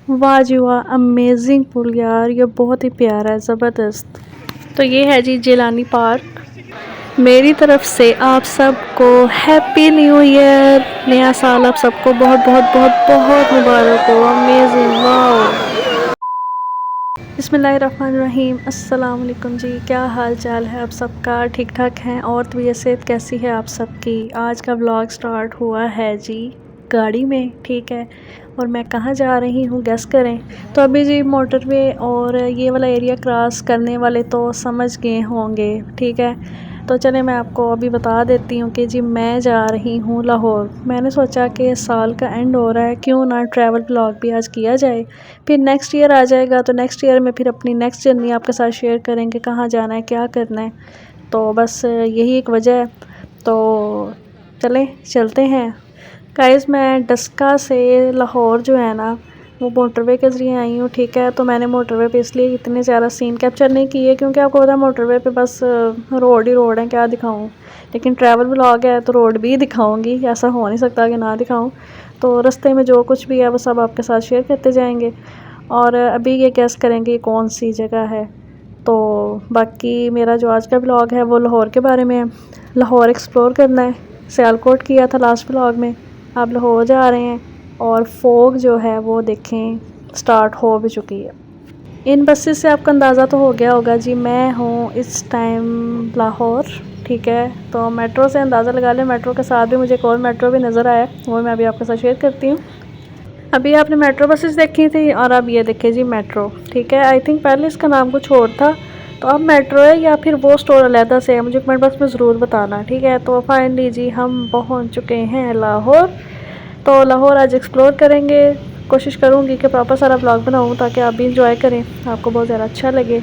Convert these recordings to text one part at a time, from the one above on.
वाह जी वाह, अमेजिंग पुल यार, ये बहुत ही प्यारा है, ज़बरदस्त। तो ये है जी जिलानी पार्क। मेरी तरफ से आप सबको हैप्पी न्यू ईयर, नया साल आप सबको बहुत बहुत बहुत बहुत मुबारक हो। Amazing, wow. बिस्मिल्लाहिर्रहमानिर्रहीम, अस्सलाम वालेकुम जी। क्या हाल चाल है आप सबका? ठीक ठाक हैं? और तबीयत सेहत कैसी है आप सबकी? आज का व्लॉग स्टार्ट हुआ है जी गाड़ी में, ठीक है। और मैं कहाँ जा रही हूँ गेस करें। तो अभी जी मोटरवे और ये वाला एरिया क्रॉस करने वाले तो समझ गए होंगे, ठीक है। तो चले मैं आपको अभी बता देती हूँ कि जी मैं जा रही हूँ लाहौर। मैंने सोचा कि साल का एंड हो रहा है, क्यों ना ट्रैवल ब्लॉग भी आज किया जाए। फिर नेक्स्ट ईयर आ जाएगा तो नेक्स्ट ईयर में फिर अपनी नेक्स्ट जर्नी आपके साथ शेयर करेंगे, कहाँ जाना है, क्या करना है। तो बस यही एक वजह है। तो चलते हैं गाइस। मैं डस्का से लाहौर जो है ना वो मोटरवे के ज़रिए आई हूँ, ठीक है। तो मैंने मोटरवे पे इसलिए इतने ज़्यादा सीन कैप्चर नहीं किए क्योंकि आपको पता है मोटरवे पे बस रोड ही रोड है, क्या दिखाऊँ। लेकिन ट्रैवल व्लॉग है तो रोड भी दिखाऊँगी, ऐसा हो नहीं सकता कि ना दिखाऊँ। तो रास्ते में जो कुछ भी है वो सब आपके साथ शेयर करते जाएंगे। और अभी ये गैस करेंगे कौन सी जगह है। तो बाकी मेरा जो आज का व्लॉग है वो लाहौर के बारे में है। लाहौर एक्सप्लोर करना है। सियालकोट किया था लास्ट व्लॉग में, अब लाहौर जा रहे हैं। और फोग जो है वो देखें स्टार्ट हो भी चुकी है। इन बसेस से आपका अंदाज़ा तो हो गया होगा जी, मैं हूँ इस टाइम लाहौर, ठीक है। तो मेट्रो से अंदाज़ा लगा लें। मेट्रो के साथ भी मुझे एक और मेट्रो भी नज़र आया, वो मैं अभी आपके साथ शेयर करती हूँ। अभी आपने मेट्रो बसेस देखी थी और अब ये देखे जी मेट्रो, ठीक है। आई थिंक पहले इसका नाम कुछ और था, तो अब मेट्रो है या फिर वो स्टोर अलहदा से है, मुझे कमेंट बॉक्स में ज़रूर बताना, ठीक है। तो फाइनली जी हम पहुंच चुके हैं लाहौर। तो लाहौर आज एक्सप्लोर करेंगे। कोशिश करूंगी कि प्रॉपर सारा ब्लॉग बनाऊं ताकि आप भी इंजॉय करें, आपको बहुत ज़्यादा अच्छा लगे।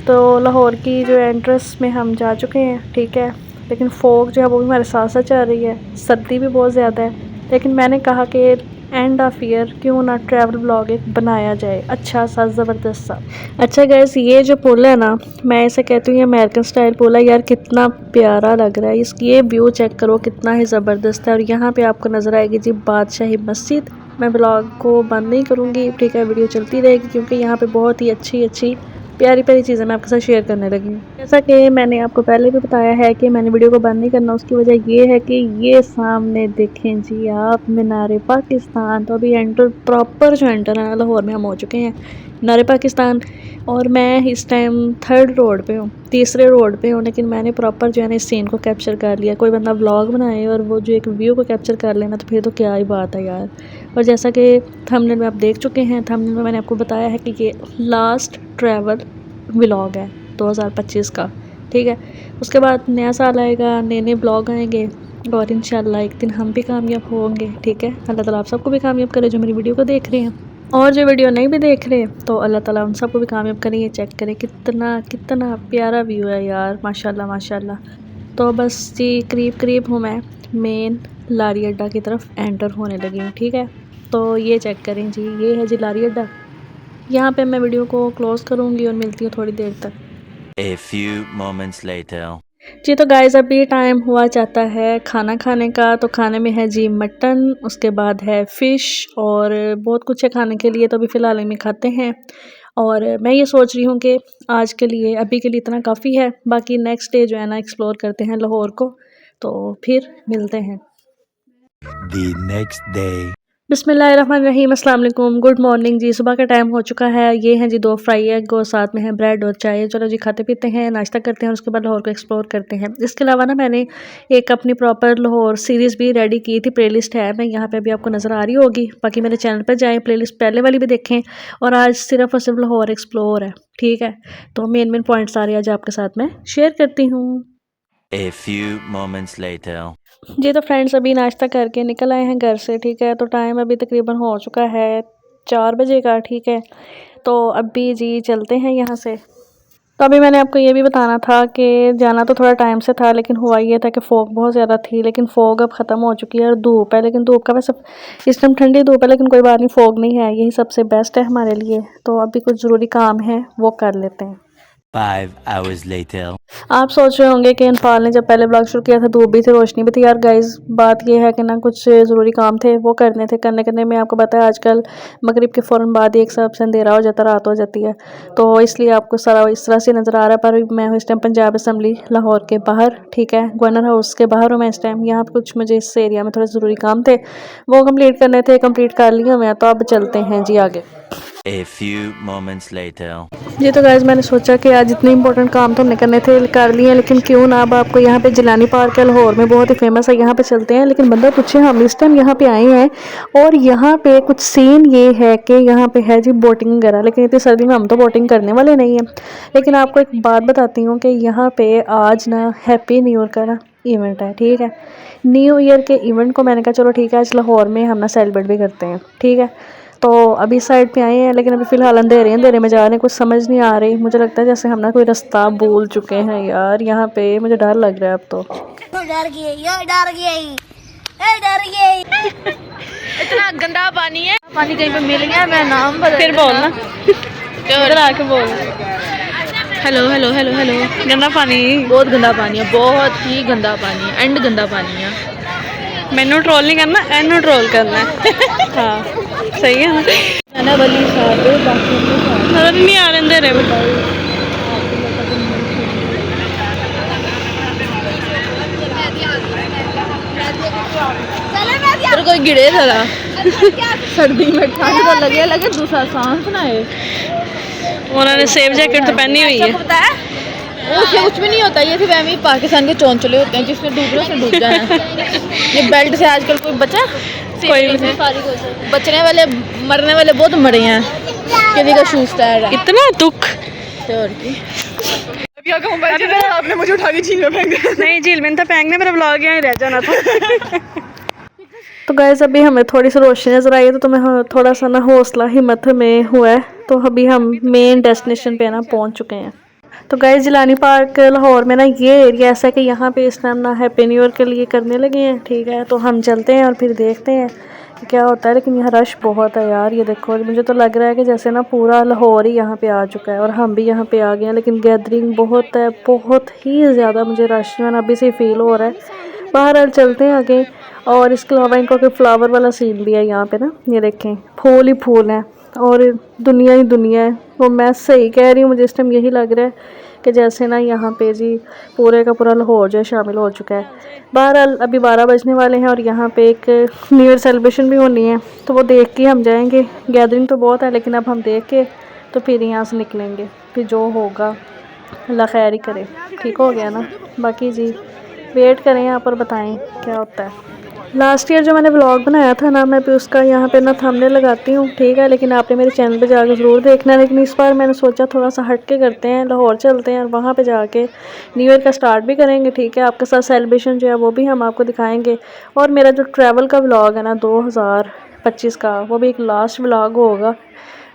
तो लाहौर की जो एंट्रेंस में हम जा चुके हैं, ठीक है। लेकिन फोग जो है वो भी हमारे साथ साथ चल रही है, सर्दी भी बहुत ज़्यादा है। लेकिन मैंने कहा कि एंड ऑफ ईयर क्यों ना ट्रैवल ब्लॉग एक बनाया जाए, अच्छा सा ज़बरदस्त सा। अच्छा गैस, ये जो पुल है ना, मैं इसे कहती हूँ ये अमेरिकन स्टाइल पुल है यार, कितना प्यारा लग रहा है। इसकी ये व्यू चेक करो कितना ही ज़बरदस्त है। और यहाँ पे आपको नज़र आएगी जी बादशाही मस्जिद। मैं ब्लॉग को बंद नहीं करूँगी, ठीक है, वीडियो चलती रहेगी क्योंकि यहाँ पे बहुत ही अच्छी अच्छी प्यारी प्यारी चीज़ें मैं आपके साथ शेयर करने लगी हूँ। जैसा कि मैंने आपको पहले भी बताया है कि मैंने वीडियो को बंद नहीं करना, उसकी वजह ये है कि ये सामने देखें जी आप मीनार पाकिस्तान। तो अभी एंटर प्रॉपर जो एंटर है लाहौर में हम हो चुके हैं मीनार पाकिस्तान। और मैं इस टाइम थर्ड रोड पे हूँ, तीसरे रोड पे हूँ, लेकिन मैंने प्रॉपर जो है ना इस सीन को कैप्चर कर लिया। कोई बंदा व्लॉग बनाए और वो जो एक व्यू को कैप्चर कर लेना तो फिर तो क्या ही बात है यार। और जैसा कि थंबनेल में आप देख चुके हैं, थंबनेल में मैंने आपको बताया है कि ये लास्ट ट्रैवल व्लॉग है 2025 का, ठीक है। उसके बाद नया साल आएगा, नए नए ब्लॉग आएंगे और इंशाल्लाह एक दिन हम भी कामयाब होंगे, ठीक है। अल्लाह ताला आप सबको भी कामयाब करे जो मेरी वीडियो को देख रहे हैं। और जो वीडियो नहीं भी देख रहे तो अल्लाह ताला उन सबको भी कामयाब करें। ये चेक करें कितना कितना प्यारा व्यू है यार, माशाल्लाह माशाल्लाह। तो बस जी करीब करीब हूँ मैं मेन लारी अड्डा की तरफ एंटर होने लगी हूँ, ठीक है। तो ये चेक करें जी, ये है जी लारी अड्डा। यहाँ पे मैं वीडियो को क्लोज़ करूँगी और मिलती हूँ थोड़ी देर तक। A few moments later. जी तो गाइस अभी टाइम हुआ चाहता है खाना खाने का। तो खाने में है जी मटन, उसके बाद है फ़िश और बहुत कुछ है खाने के लिए। तो अभी फ़िलहाल में खाते हैं। और मैं ये सोच रही हूँ कि आज के लिए अभी के लिए इतना काफ़ी है, बाकी नेक्स्ट डे जो है ना एक्सप्लोर करते हैं लाहौर को। तो फिर मिलते हैं। The next day. बिस्मिल्लाहिर्रहमानिर्रहीम, अस्सलाम वालेकुम, गुड मॉर्निंग जी। सुबह का टाइम हो चुका है। ये हैं जी 2 फ्राई एग और साथ में है ब्रेड और चाय। चलो जी खाते पीते हैं, नाश्ता करते हैं और उसके बाद लाहौर को एक्सप्लोर करते हैं। इसके अलावा ना मैंने एक अपनी प्रॉपर लाहौर सीरीज़ भी रेडी की थी, प्लेलिस्ट है मैं यहाँ पे अभी आपको नज़र आ रही होगी। बाकी मेरे चैनल पर जाएँ, प्लेलिस्ट पहले वाली भी देखें। और आज सिर्फ और सिर्फ लाहौर एक्सप्लोर है, ठीक है। तो मेन पॉइंट्स सारे आज आपके साथ मैं शेयर करती हूँ। A few moments later. जी तो फ्रेंड्स अभी नाश्ता करके निकल आए हैं घर से, ठीक है। तो टाइम अभी तकरीबन हो चुका है 4 बजे का, ठीक है। तो अभी जी चलते हैं यहाँ से। तो अभी मैंने आपको ये भी बताना था कि जाना तो थोड़ा टाइम से था, लेकिन हुआ ये था कि फ़ॉग बहुत ज़्यादा थी। लेकिन फ़ॉग अब ख़त्म हो चुकी है और धूप है, लेकिन धूप का वैसे इस टाइम ठंडी धूप है, लेकिन कोई बात नहीं, फ़ॉग नहीं है, यही सबसे बेस्ट है हमारे लिए। तो अभी कुछ ज़रूरी काम है वो कर लेते हैं। 5 hours later. आप सोच रहे होंगे कि इनफाल ने जब पहले ब्लॉग शुरू किया था धूप भी थी रोशनी भी थी। यार गाइस बात ये है कि ना कुछ ज़रूरी काम थे वो करने थे, करने में आपको पता है आजकल मगरिब के फ़ौरन बाद ही एक सब से अंधेरा हो जाता, रात हो जाती है, तो इसलिए आपको सारा इस तरह से नज़र आ रहा है। पर मैं हूँ इस टाइम पंजाब असम्बली लाहौर के बाहर, ठीक है, गवर्नर हाउस के बाहर हूँ मैं इस टाइम। यहाँ पर कुछ मुझे इस एरिया में थोड़े ज़रूरी काम थे वो कम्प्लीट करने थे, कम्प्लीट कर लिए मैं। तो अब चलते हैं जी आगे। A few moments later. जी तो गाइस मैंने सोचा कि आज इतने इंपॉर्टेंट काम तो हमने करने थे, कर लिए, लेकिन क्यों ना अब आपको यहाँ पे जिलानी पार्क है लाहौर में, बहुत ही फेमस है, यहाँ पे चलते हैं। लेकिन बंदा पूछे हम इस टाइम यहाँ पे आए हैं और यहाँ पे कुछ सीन ये है कि यहाँ पे है जी बोटिंग वगैरह, लेकिन इतनी सर्दी में हम तो बोटिंग करने वाले नहीं हैं। लेकिन आपको एक बात बताती हूँ कि यहाँ पे आज ना हैप्पी न्यू ईयर का ना इवेंट है, ठीक है। न्यू ईयर के इवेंट को मैंने कहा चलो ठीक है आज लाहौर में हम ना सेलिब्रेट भी करते हैं, ठीक है। तो अभी साइड पे आए हैं, लेकिन अभी फ़िलहाल अंधेरे में जा रहे हैं, कुछ समझ नहीं आ रही। मुझे लगता है जैसे हम ना कोई रास्ता भूल चुके हैं यार, यहाँ पे मुझे डर लग रहा है अब तो। डर गई इतना गंदा पानी है, पानी कहीं पे मिल गया मैं नाम बदल फिर बोलना, इधर आके बोल। Hello hello hello hello. गंदा पानी, बहुत गंदा पानी है, बहुत ही गंदा पानी है, एंड गंदा पानी है। मैनू ट्रोल नहीं करना, एनू ट्रोल करना है। हाँ सही है ना, मैंने वाली साथ बाकी नजर नहीं आ रहे अंधेरे में। तेरे कोई गिरे जरा सर्दी में ठंड तो लगे दूसरा सांस ना है। उन्होंने सेफ जैकेट तो पहनी हुई है। पता है उससे कुछ भी नहीं होता, ये सिर्फ एम पाकिस्तान के चौंचले होते हैं, जिसने डूब रहे उसने डूब जाना है। ये बेल्ट से आजकल कोई बचा, कोई भी नहीं। बचने वाले मरने वाले बहुत मरे हैं, किसी का शूज टायर है। इतना दुख। और की आपने मुझे उठा के झील में फेंक दिया। नहीं झील में था फेंकने, मेरा ब्लॉग यहाँ रह जाना था। तो गाइस अभी हमें थोड़ी सी रोशनी नजर आई है, तो तुम्हें थोड़ा सा ना हौसला हिम्मत में हुआ है, तो अभी हम मेन डेस्टिनेशन पे ना पहुंच चुके हैं। तो गाइस जिलानी पार्क लाहौर में ना ये एरिया ऐसा है कि यहाँ पे इस टाइम ना हैप्पी न्यू ईयर के लिए करने लगे हैं, ठीक है। तो हम चलते हैं और फिर देखते हैं कि क्या होता है। लेकिन यहाँ रश बहुत है यार, ये देखो मुझे तो लग रहा है कि जैसे ना पूरा लाहौर ही यहाँ पे आ चुका है और हम भी यहाँ पे आ गए हैं। लेकिन गैदरिंग बहुत है, बहुत ही ज़्यादा मुझे रश जो है ना अभी से फील हो रहा है। बाहर चलते हैं आगे। और इसके अलावा इनका कोई फ्लावर वाला सीन भी है यहाँ पे ना, ये देखें फूल ही फूल हैं और दुनिया ही दुनिया है। वो मैं सही कह रही हूँ, मुझे इस टाइम यही लग रहा है कि जैसे ना यहाँ पे जी पूरे का पूरा लाहौर जो है शामिल हो चुका है। बहरहाल अभी 12 बजने वाले हैं और यहाँ पे एक न्यू ईयर सेलिब्रेशन भी होनी है, तो वो देख के हम जाएंगे। गैदरिंग तो बहुत है लेकिन अब हम देख के तो फिर यहाँ से निकलेंगे, फिर जो होगा अल्लाह खैर ही करे। ठीक हो गया ना, बाकी जी वेट करें यहाँ पर, बताएं क्या होता है। लास्ट ईयर जो मैंने व्लॉग बनाया था ना, मैं भी उसका यहाँ पे ना थंबनेल लगाती हूँ, ठीक है। लेकिन आपने मेरे चैनल पे जाकर ज़रूर देखना। लेकिन इस बार मैंने सोचा थोड़ा सा हट के करते हैं, लाहौर चलते हैं और वहाँ पे जाके न्यू ईयर का स्टार्ट भी करेंगे, ठीक है। आपके साथ सेलिब्रेशन जो है वो भी हम आपको दिखाएंगे। और मेरा जो ट्रैवल का व्लॉग है ना 2025 का, वो भी एक लास्ट व्लॉग होगा,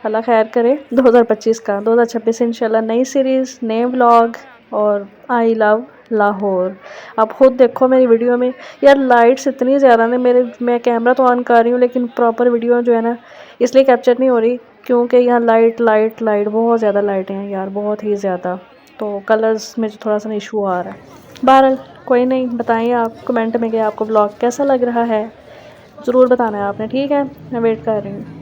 अल्लाह खैर करे। 2025 का 2026 इंशाल्लाह नई सीरीज़, नए व्लॉग और आई लव लाहौर। आप खुद देखो मेरी वीडियो में यार लाइट्स इतनी ज़्यादा ने मैं कैमरा तो ऑन कर रही हूँ लेकिन प्रॉपर वीडियो जो है ना इसलिए कैप्चर नहीं हो रही क्योंकि यहाँ लाइट बहुत ज़्यादा लाइटें हैं यार, बहुत ही ज़्यादा। तो कलर्स में जो थोड़ा सा इशू आ रहा है। बहरहाल कोई नहीं, बताइए आप कमेंट में कि आपको ब्लॉग कैसा लग रहा है, ज़रूर बताना है आपने, ठीक है। मैं वेट कर रही हूँ।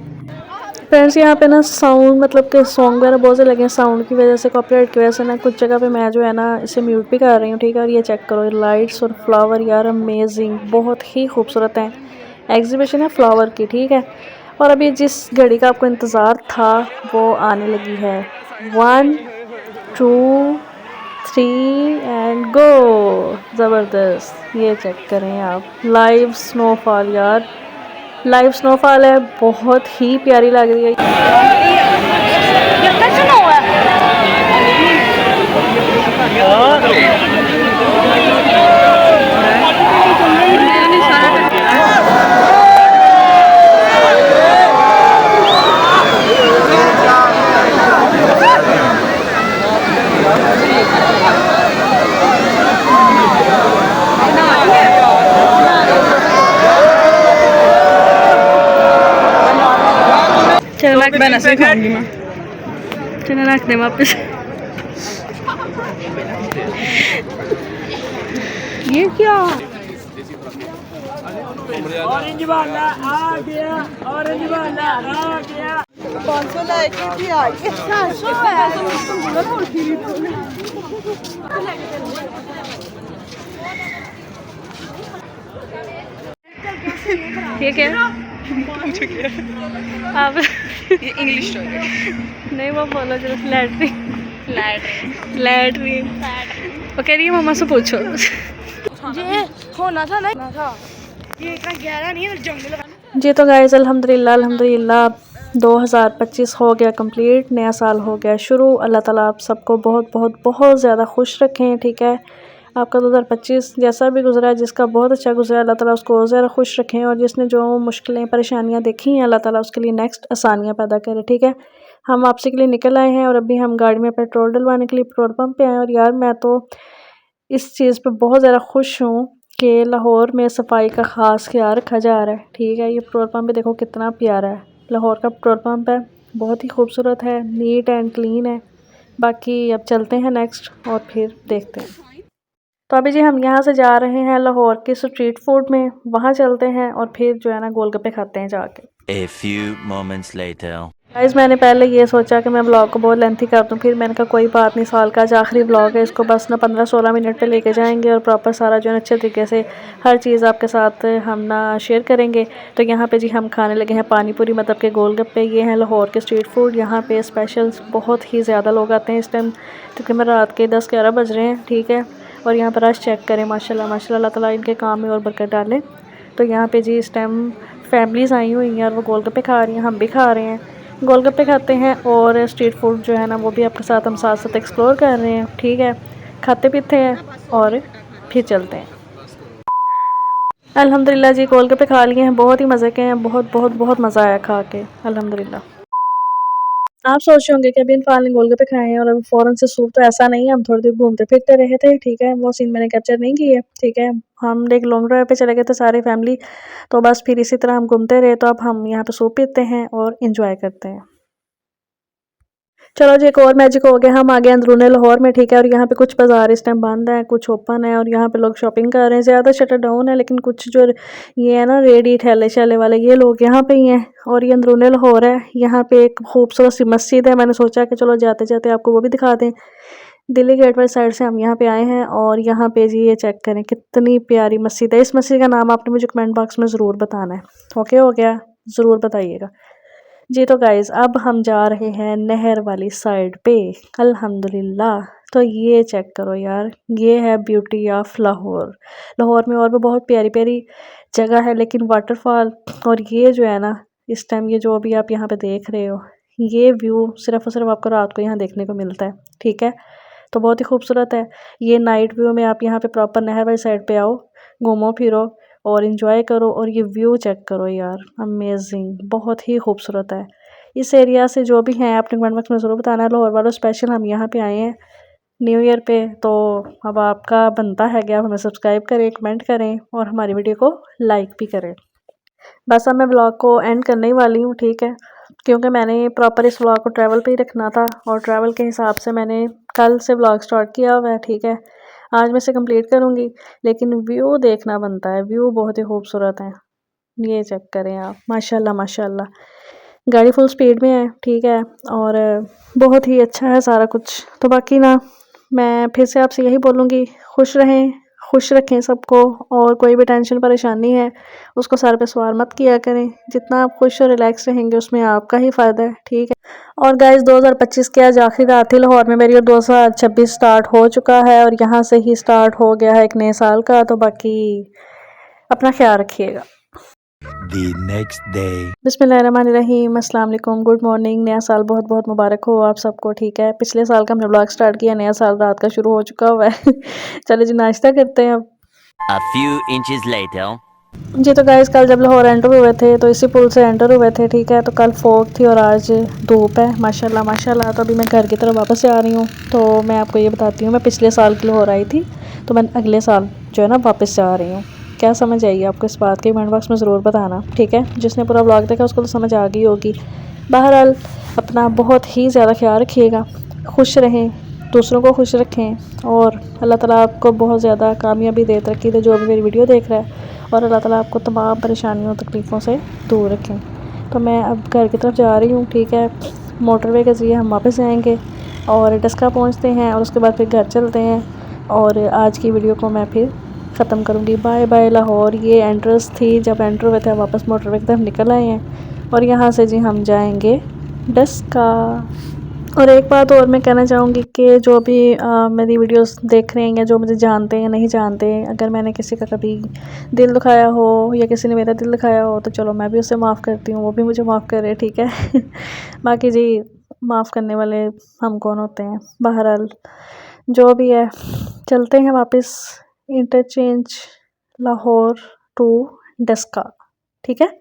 फ्रेंड्स यहाँ पे ना साउंड मतलब कि सॉन्ग वगैरह बहुत से लगे हैं, साउंड की वजह से, कॉपीराइट की वजह से ना कुछ जगह पे मैं जो है ना इसे म्यूट भी कर रही हूँ, ठीक है। और ये चेक करो लाइट्स और फ्लावर यार अमेजिंग, बहुत ही खूबसूरत हैं। एग्जीबिशन है फ्लावर की, ठीक है। और अभी जिस घड़ी का आपको इंतज़ार था वो आने लगी है। 1 2 3 एंड गो। ज़बरदस्त, ये चेक करें आप, लाइव स्नोफॉल यार, लाइव स्नोफॉल है, बहुत ही प्यारी लग रही है। चलो रख दे वापस। ये क्या? ऑरेंज वाला आ गया, ऑरेंज वाला आ गया। 500 लाके भी आ गया। 700 है। ये क्या? आप ये इंग्लिश नहीं वो बोलो जरा लैटरिन वो कह रही है मम्मा से पूछो। ये होना था ना था। ये इतना गहरा नहीं है जंगल। जी तो गाइस अल्हम्दुलिल्लाह 2025 हो गया कंप्लीट, नया साल हो गया शुरू। अल्लाह ताला आप सबको बहुत बहुत बहुत ज़्यादा खुश रखें, ठीक है। आपका 2025 जैसा भी गुजरा है, जिसका बहुत अच्छा गुजरा है, अल्लाह ताला उसको और ज़्यादा खुश रखें, और जिसने जो मुश्किलें परेशानियां देखी हैं, अल्लाह ताला उसके लिए नेक्स्ट आसानियां पैदा करे, ठीक है। हम आपसे के लिए निकल आए हैं और अभी हम गाड़ी में पेट्रोल डलवाने के लिए पेट्रोल पंप पे आए। और यार मैं तो इस चीज़ पे बहुत ज़्यादा खुश हूँ कि लाहौर में सफाई का ख़ास ख्याल रखा जा रहा है, ठीक है। ये पेट्रोल पंप भी देखो कितना प्यारा है, लाहौर का पेट्रोल पंप है, बहुत ही खूबसूरत है, नीट एंड क्लीन है। बाकी अब चलते हैं नेक्स्ट और फिर देखते हैं। तो अभी जी हम यहाँ से जा रहे हैं लाहौर के स्ट्रीट फूड में, वहाँ चलते हैं और फिर जो है ना गोलगप्पे खाते हैं जाके। A few moments later. Guys मैंने पहले ये सोचा कि मैं ब्लॉग को बहुत लेंथी कर दूं, फिर मैंने कहा कोई बात नहीं, साल का आज आखिरी ब्लॉग है, इसको बस ना 15-16 मिनट पे लेके जाएंगे और प्रॉपर सारा जो है अच्छे तरीके से हर चीज़ आपके साथ हम ना शेयर करेंगे। तो यहाँ पे जी हम खाने लगे हैं पानी पूरी, मतलब के गोलगप्पे। ये हैं लाहौर के स्ट्रीट फूड, यहाँ पे स्पेशल बहुत ही ज़्यादा लोग आते हैं इस टाइम, तकरीबन रात के 10-11 बज रहे हैं, ठीक है। और यहाँ पर रश चेक करें, माशाल्लाह माशाल्लाह, अल्लाह ताला इनके काम में और बरकत डाले। तो यहाँ पे जी इस टाइम फैमिलीज़ आई हुई हैं और वो गोलगप्पे खा रही हैं, हम भी खा रहे हैं, गोलगप्पे खाते हैं। और स्ट्रीट फूड जो है ना वो भी आपके साथ हम साथ साथ एक्सप्लोर कर रहे हैं, ठीक है। खाते पीते हैं और फिर चलते हैं। अल्हम्दुलिल्लाह जी गोलगप्पे खा लिए हैं, बहुत ही मज़े के हैं, बहुत बहुत बहुत मज़ा आया खा के, अल्हम्दुलिल्लाह। आप सोच रहे होंगे कि अभी इनफाल ने गोलगप्पे खाए हैं और अभी फ़ौरन से सूप, तो ऐसा नहीं है, हम थोड़ी देर घूमते फिरते रहे थे, ठीक है। वो सीन मैंने कैप्चर नहीं की है, ठीक है। हम एक लॉन्ग ड्राइव पे चले गए थे सारी फैमिली, तो बस फिर इसी तरह हम घूमते रहे। तो अब हम यहाँ पे सूप पीते हैं और इंजॉय करते हैं। चलो जी एक और मैजिक हो गया, हम आ गए अंदरूनी लाहौर में, ठीक है। और यहाँ पे कुछ बाज़ार इस टाइम बंद है, कुछ ओपन है, और यहाँ पे लोग शॉपिंग कर रहे हैं। ज़्यादा शटर डाउन है, लेकिन कुछ जो ये है ना रेडी ठेले शाले वाले, ये लोग यहाँ पे ही हैं। और ये अंदरूनी लाहौर है, यहाँ पे एक खूबसूरत सी मस्जिद है। मैंने सोचा कि चलो जाते जाते आपको वो भी दिखा दें। दिल्ली गेट वाली साइड से हम यहाँ पे आए हैं और यहाँ पे जी ये चेक करें कितनी प्यारी मस्जिद है। इस मस्जिद का नाम आपने मुझे कमेंट बॉक्स में ज़रूर बताना है, ओके हो गया, ज़रूर बताइएगा जी। तो गाइज़ अब हम जा रहे हैं नहर वाली साइड पे, अल्हम्दुलिल्लाह। तो ये चेक करो यार, ये है ब्यूटी ऑफ लाहौर। लाहौर में और भी बहुत प्यारी प्यारी जगह है, लेकिन वाटरफॉल और ये जो है ना इस टाइम ये जो अभी आप यहाँ पे देख रहे हो, ये व्यू सिर्फ और सिर्फ आपको रात को यहाँ देखने को मिलता है, ठीक है। तो बहुत ही खूबसूरत है ये नाइट व्यू में। आप यहाँ पे प्रॉपर नहर वाली साइड पे आओ, घूमो फिरो और इन्जॉय करो, और ये व्यू चेक करो यार, अमेजिंग, बहुत ही खूबसूरत है। इस एरिया से जो भी हैं अपने कमेंट बॉक्स में ज़रूर बताना। लाहौर वालों स्पेशल हम यहाँ पे आए हैं न्यू ईयर पे, तो अब आपका बनता है कि आप हमें सब्सक्राइब करें, कमेंट करें और हमारी वीडियो को लाइक भी करें। बस अब मैं ब्लॉग को एंड करने ही वाली हूँ, ठीक है, क्योंकि मैंने प्रॉपर इस ब्लॉग को ट्रैवल पे ही रखना था और ट्रैवल के हिसाब से मैंने कल से ब्लॉग स्टार्ट किया हुआ है, ठीक है। आज मैं इसे कंप्लीट करूँगी, लेकिन व्यू देखना बनता है, व्यू बहुत ही खूबसूरत है। ये चेक करें आप, माशाल्लाह माशाल्लाह। गाड़ी फुल स्पीड में है, ठीक है, और बहुत ही अच्छा है सारा कुछ। तो बाकी ना मैं फिर से आपसे यही बोलूँगी, खुश रहें, खुश रखें सबको, और कोई भी टेंशन परेशानी है उसको सर पे सवार मत किया करें। जितना आप खुश और रिलैक्स रहेंगे उसमें आपका ही फ़ायदा है, ठीक है। और गाइस 2025 के आज आखिरी रात थी लाहौर में मेरी, और 2026 स्टार्ट हो चुका है और यहाँ से ही स्टार्ट हो गया है एक नए साल का। तो बाकी अपना ख्याल रखिएगा। The next day. बिस्मिल्लाहिर्रहमानिर्रहीम, अस्सलाम वालेकुम, गुड मॉर्निंग। नया साल बहुत बहुत मुबारक हो आप सबको, ठीक है। पिछले साल का हमने ब्लॉग स्टार्ट किया, नया साल रात का शुरू हो चुका हुआ है। चलो जी नाश्ता करते हैं अब। A few inches later. जी तो गाइस कल जब लाहौर एंटर हुए थे तो इसी पुल से एंटर हुए थे, ठीक है। तो कल फॉग थी और आज धूप है, माशाल्लाह माशाल्लाह। तो अभी मैं घर की तरफ वापस जा रही हूँ। तो मैं आपको ये बताती हूँ, मैं पिछले साल की लाहौर आई थी, तो मैं अगले साल जो है ना वापस जा रही हूँ। क्या समझ आई आपको इस बात के कमेंट बॉक्स में ज़रूर बताना, ठीक है। जिसने पूरा व्लॉग देखा उसको तो समझ आ गई होगी। बहरहाल अपना बहुत ही ज़्यादा ख्याल रखिएगा, खुश रहें, दूसरों को खुश रखें और अल्लाह ताला आपको बहुत ज़्यादा कामयाबी दे तरक्की दे जो भी मेरी वीडियो देख रहा है, और अल्लाह ताला आपको तमाम परेशानियों तकलीफ़ों से दूर रखें। तो मैं अब घर की तरफ जा रही हूँ, ठीक है। मोटरवे के ज़रिए हम वापस आएंगे और डस्का पहुँचते हैं और उसके बाद फिर घर चलते हैं, और आज की वीडियो को मैं फिर ख़त्म करूँगी। Bye bye Lahore. ये एंट्रेंस थी, जब एंटर हुए थे हम वापस मोटरवे की तरफ निकल आए हैं, और यहाँ से जी हम जाएंगे डस्का। और एक बात और मैं कहना चाहूँगी कि जो भी मेरी वीडियोस देख रहे हैं या जो मुझे जानते हैं नहीं जानते, अगर मैंने किसी का कभी दिल दुखाया हो या किसी ने मेरा दिल दुखाया हो तो चलो मैं भी उसे माफ़ करती हूँ, वो भी मुझे माफ़ करे, ठीक है। बाकी जी माफ़ करने वाले हम कौन होते हैं। बहरहाल जो भी है, चलते हैं वापस इंटरचेंज लाहौर टू डस्का, ठीक है।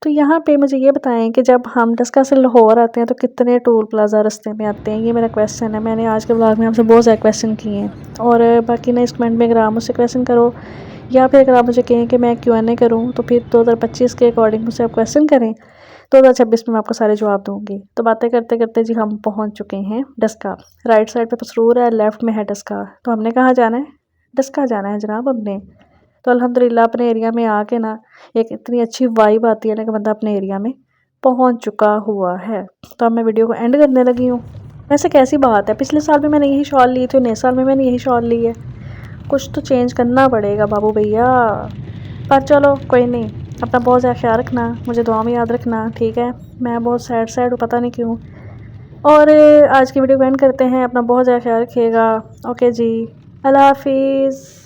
तो यहाँ पे मुझे ये बताएं कि जब हम डस्का से लाहौर आते हैं तो कितने टोल प्लाज़ा रास्ते में आते हैं, ये मेरा क्वेश्चन है। मैंने आज के ब्लॉग में आपसे बहुत ज़्यादा क्वेश्चन किए हैं, और बाकी ना इस कमेंट में अगर आप मुझसे क्वेश्चन करो या फिर अगर आप मुझे कहें कि मैं Q&A करूँ तो फिर 2025 के अकॉर्डिंग मुझसे आप क्वेश्चन करें, 2026 में मैं आपको सारे जवाब दूँगी। तो बातें करते करते जी हम पहुँच चुके हैं डस्का। राइट साइड पर पसरूर है, लेफ़्ट में है डस्का। तो हमने कहाँ जाना है? डस्का जाना है जनाब हमने। तो अल्हम्दुलिल्लाह अपने एरिया में आके ना एक इतनी अच्छी वाइब आती है ना कि बंदा अपने एरिया में पहुंच चुका हुआ है। तो अब मैं वीडियो को एंड करने लगी हूँ। वैसे कैसी बात है, पिछले साल भी मैंने यही शॉल ली थी और नए साल में मैंने यही शॉल ली है। कुछ तो चेंज करना पड़ेगा बाबू भैया, पर चलो कोई नहीं। अपना बहुत ज़्यादा ख्याल रखना, मुझे दुआ में याद रखना, ठीक है। मैं बहुत सैड हूँ, पता नहीं क्यों। और आज की वीडियो को एंड करते हैं। अपना बहुत ज़्यादा ख्याल रखिएगा। ओके जी, अल्लाह हाफिज़।